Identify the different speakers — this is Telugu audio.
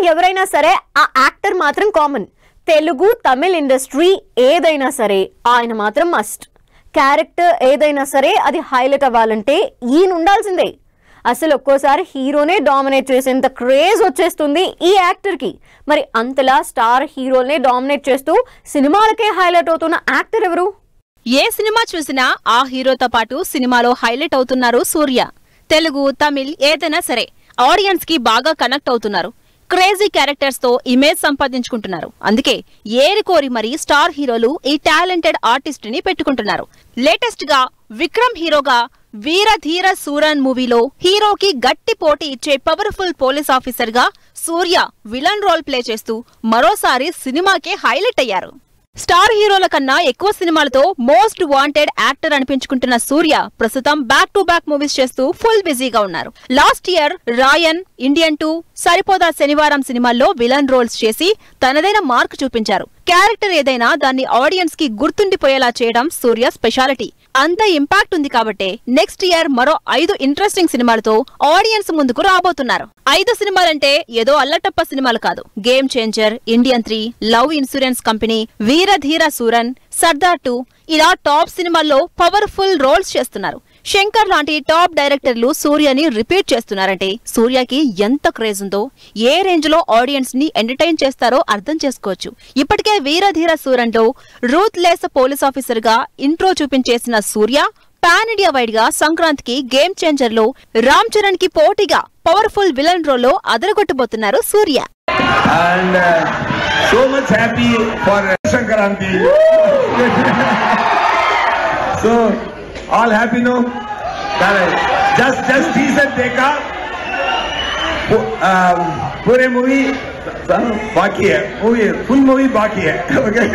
Speaker 1: ఎవరైనా సరే ఆ యాక్టర్ మాత్రం కామన్. తెలుగు తమిళ్ ఇండస్ట్రీ ఏదైనా సరే ఆయన మాత్రం మస్ట్. క్యారెక్టర్ ఏదైనా సరే అది హైలైట్ అవ్వాలంటే ఈయన ఉండాల్సిందే. అసలు ఒక్కోసారి హీరోనే డామినేట్ చేసేంత క్రేజ్ వచ్చేస్తుంది ఈ యాక్టర్కి. మరి అంతలా స్టార్ హీరోల్నే డామినేట్ చేస్తూ సినిమాలకే హైలైట్ అవుతున్న యాక్టర్ ఎవరు?
Speaker 2: ఏ సినిమా చూసినా ఆ హీరోతో పాటు సినిమాలో హైలైట్ అవుతున్నారు సూర్య. తెలుగు తమిళ్ ఏదైనా సరే ఆడియన్స్ కి బాగా కనెక్ట్ అవుతున్నారు. క్రేజీ క్యారెక్టర్స్ తో ఇమేజ్ సంపాదించుకుంటున్నారు. అందుకే ఏరి కోరి మరి స్టార్ హీరోలు ఈ టాలెంటెడ్ ఆర్టిస్ట్ ని పెట్టుకుంటున్నారు. లేటెస్ట్ గా విక్రమ్ హీరోగా వీరధీర సూరన్ మూవీలో హీరోకి గట్టి పోటీ ఇచ్చే పవర్ఫుల్ పోలీస్ ఆఫీసర్ గా సూర్య విలన్ రోల్ ప్లే చేస్తూ మరోసారి సినిమాకే హైలైట్ అయ్యారు. స్టార్ హీరోల కన్నా ఎక్కువ సినిమాలతో మోస్ట్ వాంటెడ్ యాక్టర్ అనిపించుకుంటున్న సూర్య ప్రస్తుతం బ్యాక్ టు బ్యాక్ మూవీస్ చేస్తూ ఫుల్ బిజీగా ఉన్నారు. లాస్ట్ ఇయర్ రాయన్, ఇండియన్ 2, సరిపోదా శనివారం సినిమాల్లో విలన్ రోల్స్ చేసి తనదైన మార్క్ చూపించారు. క్యారెక్టర్ ఏదైనా దాన్ని ఆడియన్స్ కి గుర్తుండిపోయేలా చేయడం సూర్య స్పెషాలిటీ. అంత ఇంపాక్ట్ ఉంది కాబట్టే నెక్స్ట్ ఇయర్ మరో 5 ఇంట్రెస్టింగ్ సినిమాలతో ఆడియన్స్ ముందుకు రాబోతున్నారు. 5 సినిమాలంటే ఏదో అల్లటప్ప సినిమాలు కాదు. Game changer, Indian 3, love insurance company, Veera Dheera Sooran, Sardar 2 ఇలా టాప్ సినిమాల్లో పవర్ఫుల్ రోల్స్ చేస్తున్నారు. శంకర్ లాంటి టాప్ డైరెక్టర్లు సూర్యని రిపీట్ చేస్తున్నారంటే సూర్యకి ఎంత క్రేజ్ ఉందో, ఏ రేంజ్ లో ఆడియన్స్ ని ఎంటర్టైన్ చేస్తారో అర్థం చేసుకోవచ్చు. ఇప్పటికే వీరధీర సూరన్ లో రూత్ లెస్ పోలీస్ ఆఫీసర్ గా ఇంట్రో చూపించేసిన సూర్య పాన్ ఇండియా వైడ్ గా సంక్రాంతికి గేమ్ చేంజర్ లో రామ్ చరణ్ కి పోటీగా పవర్ఫుల్ విలన్ రోల్ లో అదరగొట్టబోతున్నారు సూర్య.
Speaker 3: So much happy for Sankranti. So all happy no? Just teaser देखा. पूरे मूवी बाकी है. Full मूवी बाकी है. Okay.